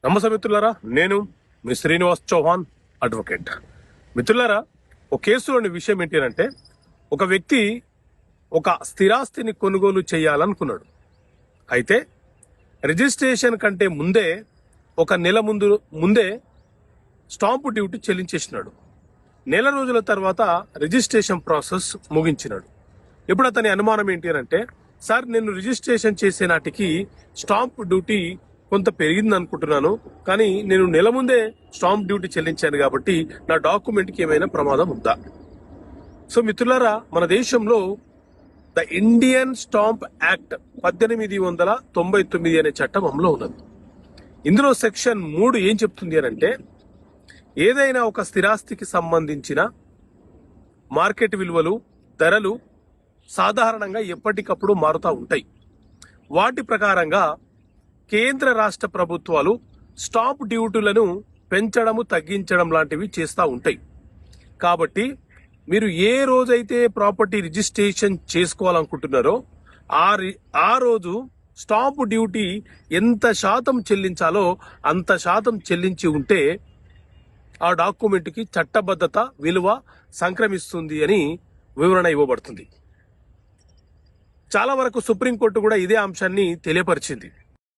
నమస్తే మిత్రులారా, నేను మీ శ్రీనివాస్ చౌహాన్ అడ్వకేట్. మిత్రులారా, ఒక కేసులోని విషయం ఏంటి అంటే, ఒక వ్యక్తి ఒక స్థిరాస్తిని కొనుగోలు చేయాలనుకున్నాడు. అయితే రిజిస్ట్రేషన్ కంటే ముందే ఒక నెల ముందే స్టాంపు డ్యూటీ చెల్లించేసినాడు. నెల రోజుల తర్వాత రిజిస్ట్రేషన్ ప్రాసెస్ ముగించినాడు. ఇప్పుడు అతని అనుమానం ఏంటి అంటే, సార్ నేను రిజిస్ట్రేషన్ చేసే నాటికి స్టాంప్ డ్యూటీ కొంత పెరిగింది అనుకుంటున్నాను, కానీ నేను నెల ముందే స్టాంప్ డ్యూటీ చెల్లించాను కాబట్టి నా డాక్యుమెంట్కి ఏమైనా ప్రమాదం ఉందా? సో మిత్రులారా, మన దేశంలో ద ఇండియన్ స్టాంప్ యాక్ట్ 1899 అనే చట్టం అమలు ఉన్నది. ఇందులో సెక్షన్ 3 ఏం చెప్తుంది అని అంటే, ఏదైనా ఒక స్థిరాస్తికి సంబంధించిన మార్కెట్ విలువలు, ధరలు సాధారణంగా ఎప్పటికప్పుడు మారుతూ ఉంటాయి. వాటి ప్రకారంగా కేంద్ర రాష్ట్ర ప్రభుత్వాలు స్టాంప్ డ్యూటీలను పెంచడము, తగ్గించడం లాంటివి చేస్తూ ఉంటాయి. కాబట్టి మీరు ఏ రోజైతే ప్రాపర్టీ రిజిస్ట్రేషన్ చేసుకోవాలనుకుంటున్నారో ఆ రోజు స్టాంప్ డ్యూటీ ఎంత శాతం చెల్లించాలో అంత శాతం చెల్లించి ఉంటే ఆ డాక్యుమెంట్కి చట్టబద్ధత, విలువ సంక్రమిస్తుంది అని వివరణ ఇవ్వబడుతుంది. చాలా వరకు సుప్రీంకోర్టు కూడా ఇదే అంశాన్ని తెలియపరిచింది.